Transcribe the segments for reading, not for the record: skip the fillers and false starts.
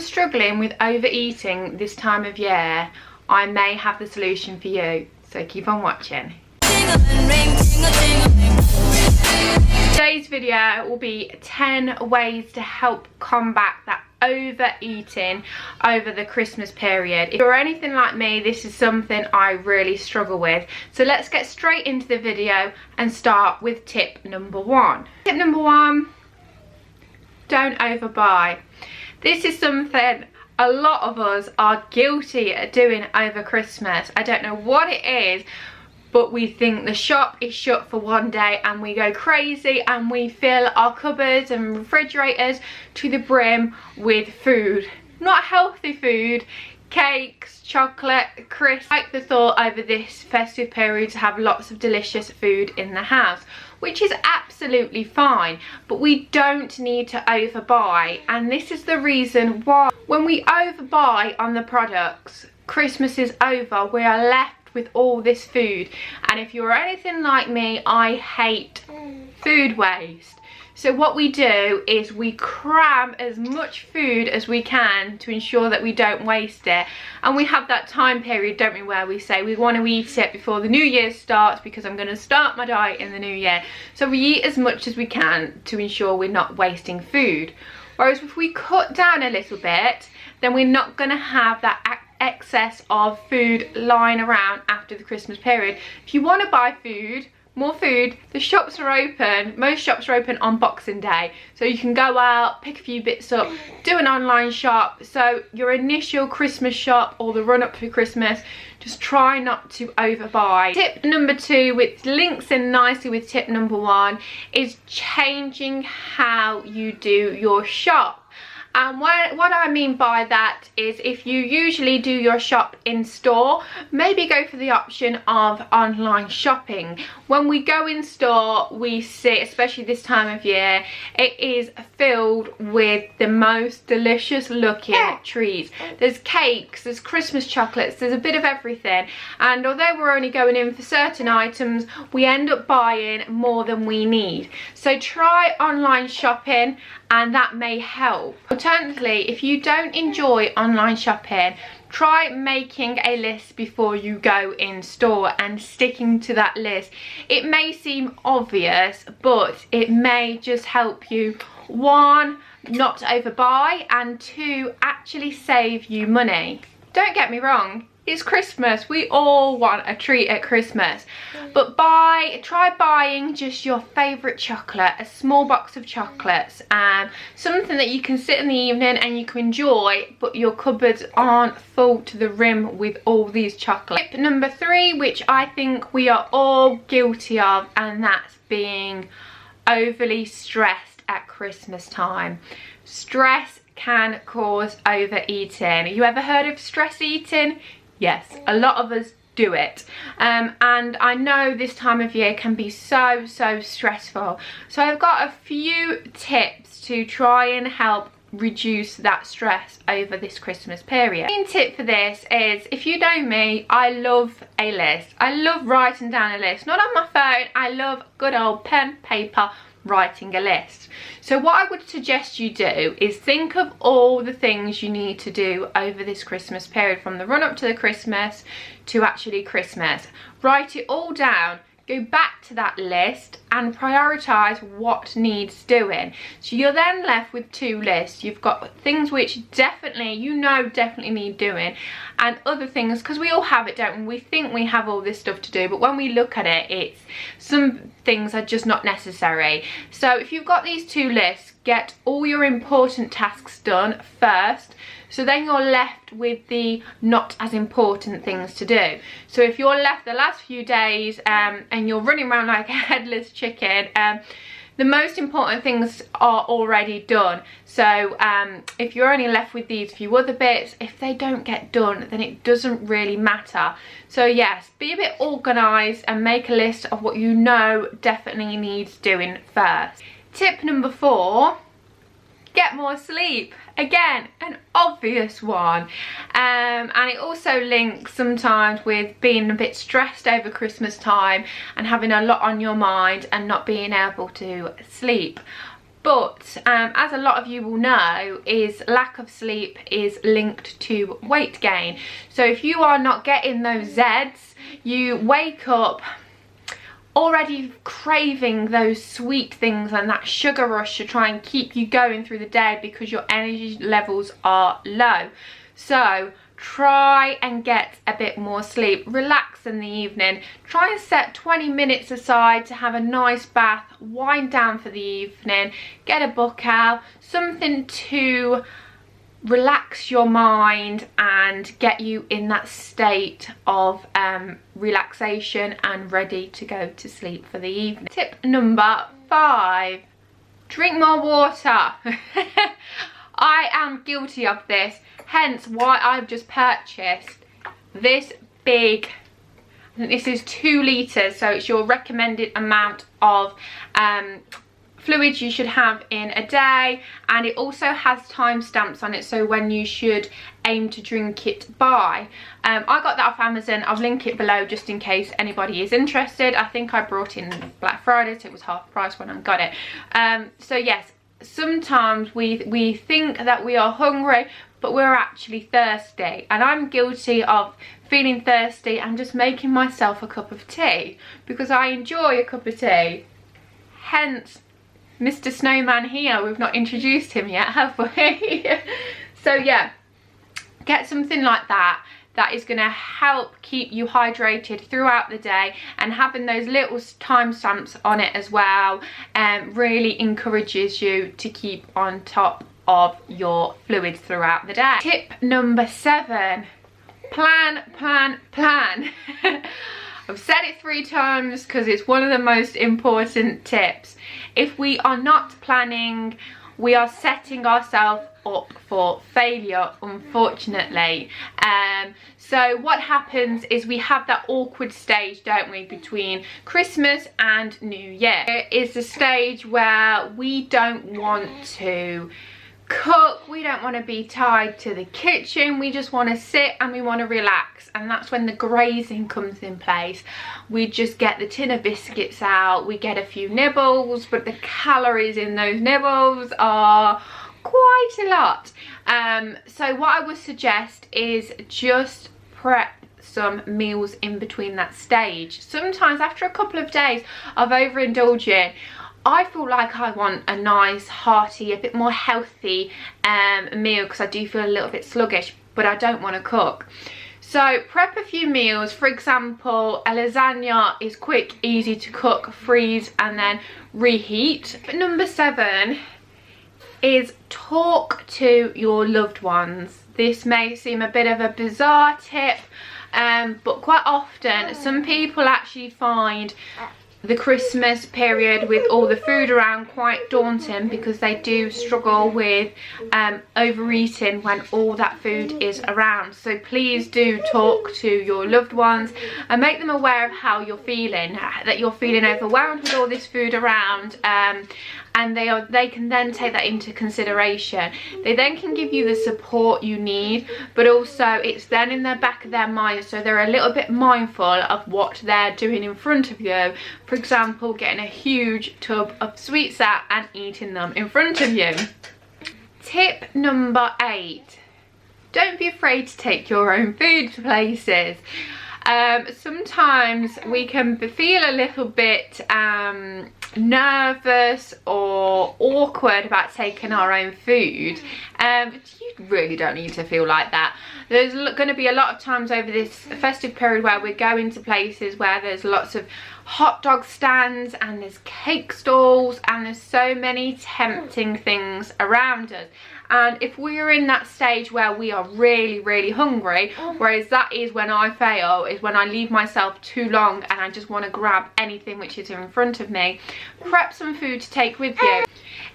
are struggling with overeating this time of year, I may have the solution for you, so keep on watching. Today's video will be 10 ways to help combat that overeating over the Christmas period. If you're anything like me, this is something I really struggle with. So let's get straight into the video and start with tip number 1. Tip number 1, don't overbuy. This is something a lot of us are guilty at doing over Christmas. I don't know what it is, but we think the shop is shut for one day and we go crazy and we fill our cupboards and refrigerators to the brim with food. Not healthy food, cakes, chocolate, crisps. I like the thought over this festive period to have lots of delicious food in the house, which is absolutely fine, but we don't need to overbuy. And this is the reason why when we overbuy on the products, Christmas is over, we are left with all this food. And if you're anything like me, I hate food waste. So what we do is we cram as much food as we can to ensure that we don't waste it. And we have that time period, don't we, where we say we want to eat it before the new year starts because I'm going to start my diet in the new year. So we eat as much as we can to ensure we're not wasting food. Whereas if we cut down a little bit, then we're not going to have that excess of food lying around after the Christmas period. If you want to buy food, more food, the shops are open. Most shops are open on Boxing Day, so you can go out, pick a few bits up, do an online shop. So your initial Christmas shop or the run up to Christmas, just try not to overbuy. Tip number 2, which links in nicely with tip number 1, is changing how you do your shop. And what I mean by that is, if you usually do your shop in store, maybe go for the option of online shopping. When we go in store, we see, especially this time of year, it is filled with the most delicious looking treats. There's cakes, there's Christmas chocolates, there's a bit of everything. And although we're only going in for certain items, we end up buying more than we need. So try online shopping, and that may help. Alternatively, if you don't enjoy online shopping, try making a list before you go in store and sticking to that list. It may seem obvious, but it may just help you, 1, not to overbuy, and 2, actually save you money. Don't get me wrong, it's Christmas, we all want a treat at Christmas, but try buying just your favourite chocolate, a small box of chocolates, and something that you can sit in the evening and you can enjoy, but your cupboards aren't full to the rim with all these chocolates. Tip number 3, which I think we are all guilty of, and that's being overly stressed at Christmas time. Stress can cause overeating. You ever heard of stress eating? Yes, a lot of us do it. And I know this time of year can be so stressful. So I've got a few tips to try and help reduce that stress over this Christmas period. The main tip for this is, if you know me, I love a list. I love writing down a list. Not on my phone, I love good old pen, paper, writing a list. So what I would suggest you do is think of all the things you need to do over this Christmas period, from the run up to the Christmas to actually Christmas. Write it all down, go back to that list and prioritise what needs doing. So you're then left with 2 lists. You've got things which definitely need doing, and other things, because we all have it, don't we? We think we have all this stuff to do, but when we look at it, it's some things are just not necessary. So if you've got these 2 lists, get all your important tasks done first, so then you're left with the not as important things to do. So if you're left the last few days and you're running around like a headless chicken, the most important things are already done. So if you're only left with these few other bits, if they don't get done, then it doesn't really matter. So yes, be a bit organised and make a list of what you know definitely needs doing first. Tip number 4, get more sleep. Again, an obvious one, and it also links sometimes with being a bit stressed over Christmas time and having a lot on your mind and not being able to sleep. But as a lot of you will know, is lack of sleep is linked to weight gain. So if you are not getting those Z's, you wake up already craving those sweet things and that sugar rush to try and keep you going through the day because your energy levels are low. So try and get a bit more sleep. Relax in the evening. Try and set 20 minutes aside to have a nice bath, wind down for the evening, get a book out, something to relax your mind and get you in that state of relaxation and ready to go to sleep for the evening. Tip number 5, drink more water. I am guilty of this, hence why I've just purchased this big, I think this is 2 litres, so it's your recommended amount of fluids you should have in a day, and it also has timestamps on it, so when you should aim to drink it by. I got that off Amazon. I'll link it below just in case anybody is interested. I think I brought in Black Friday, so it was half price when I got it. So yes, sometimes we think that we are hungry, but we're actually thirsty, and I'm guilty of feeling thirsty and just making myself a cup of tea because I enjoy a cup of tea. Hence Mr. Snowman here. We've not introduced him yet, have we? So yeah, get something like that that is going to help keep you hydrated throughout the day, and having those little timestamps on it as well really encourages you to keep on top of your fluids throughout the day. Tip number 7, plan, plan, plan. I've said it 3 times because it's one of the most important tips. If we are not planning, we are setting ourselves up for failure, unfortunately. So what happens is we have that awkward stage, don't we, between Christmas and New Year. It is the stage where we don't want to cook, we don't want to be tied to the kitchen, we just want to sit and we want to relax, and that's when the grazing comes in place. We just get the tin of biscuits out, we get a few nibbles, but the calories in those nibbles are quite a lot. So what I would suggest is just prep some meals in between that stage. Sometimes after a couple of days of overindulging, I feel like I want a nice, hearty, a bit more healthy meal because I do feel a little bit sluggish, but I don't want to cook. So prep a few meals. For example, a lasagna is quick, easy to cook, freeze and then reheat. But number 7 is talk to your loved ones. This may seem a bit of a bizarre tip, but quite often some people actually find the Christmas period with all the food around quite daunting because they do struggle with overeating when all that food is around. So please do talk to your loved ones and make them aware of how you're feeling, that you're feeling overwhelmed with all this food around, and they can then take that into consideration. They then can give you the support you need, but also it's then in the back of their mind, so they're a little bit mindful of what they're doing in front of you. For example, getting a huge tub of sweets out and eating them in front of you. Tip number 8, don't be afraid to take your own food to places. Sometimes we can feel a little bit nervous or awkward about taking our own food, but you really don't need to feel like that. There's going to be a lot of times over this festive period where we're going to places where there's lots of hot dog stands and there's cake stalls and there's so many tempting things around us. And if we're in that stage where we are really hungry, whereas that is when I fail, is when I leave myself too long and I just want to grab anything which is in front of me, prep some food to take with you.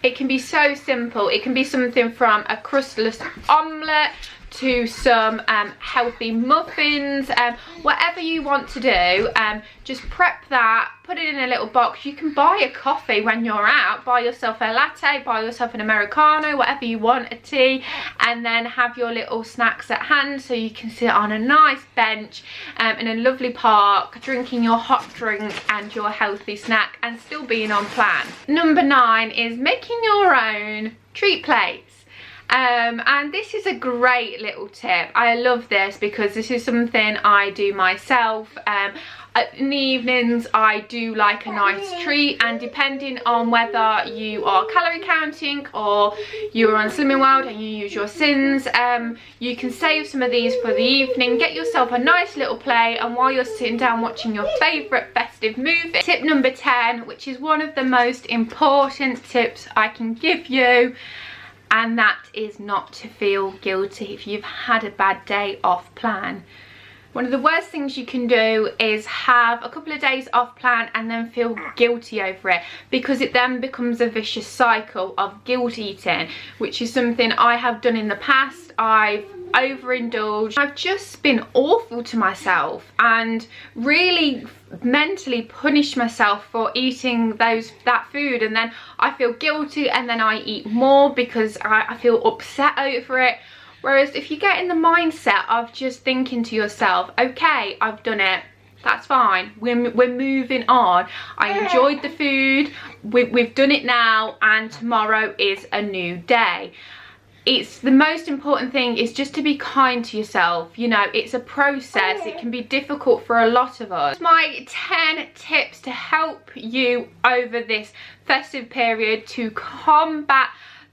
It can be so simple. It can be something from a crustless omelette to some healthy muffins, whatever you want to do. Just prep that, put it in a little box. You can buy a coffee when you're out, buy yourself a latte, buy yourself an Americano, whatever you want, a tea, and then have your little snacks at hand so you can sit on a nice bench in a lovely park, drinking your hot drink and your healthy snack and still being on plan. Number 9 is making your own treat plates. And this is a great little tip. I love this because this is something I do myself. In the evenings I do like a nice treat, and depending on whether you are calorie counting or you're on Slimming World and you use your sins, you can save some of these for the evening. Get yourself a nice little plate, and while you're sitting down watching your favourite festive movie. Tip number 10, which is one of the most important tips I can give you, and that is not to feel guilty if you've had a bad day off plan. One of the worst things you can do is have a couple of days off plan and then feel guilty over it, because it then becomes a vicious cycle of guilt eating, which is something I have done in the past. I've overindulged. I've just been awful to myself and really mentally punished myself for eating that food, and then I feel guilty and then I eat more because I feel upset over it. Whereas if you get in the mindset of just thinking to yourself, okay, I've done it, that's fine, we're moving on, I enjoyed the food, we've done it now, and tomorrow is a new day. It's the most important thing is just to be kind to yourself. You know, it's a process. It can be difficult for a lot of us. My 10 tips to help you over this festive period to combat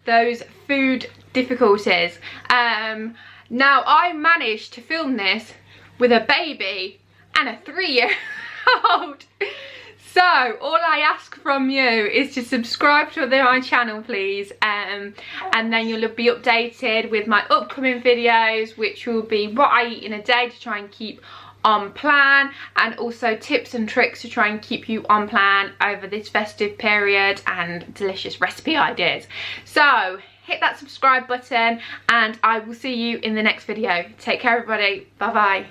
those food difficulties. Now, I managed to film this with a baby and a 3-year-old. So all I ask from you is to subscribe to my channel, please, and then you'll be updated with my upcoming videos, which will be what I eat in a day to try and keep on plan, and also tips and tricks to try and keep you on plan over this festive period, and delicious recipe ideas. So hit that subscribe button and I will see you in the next video. Take care, everybody. Bye bye.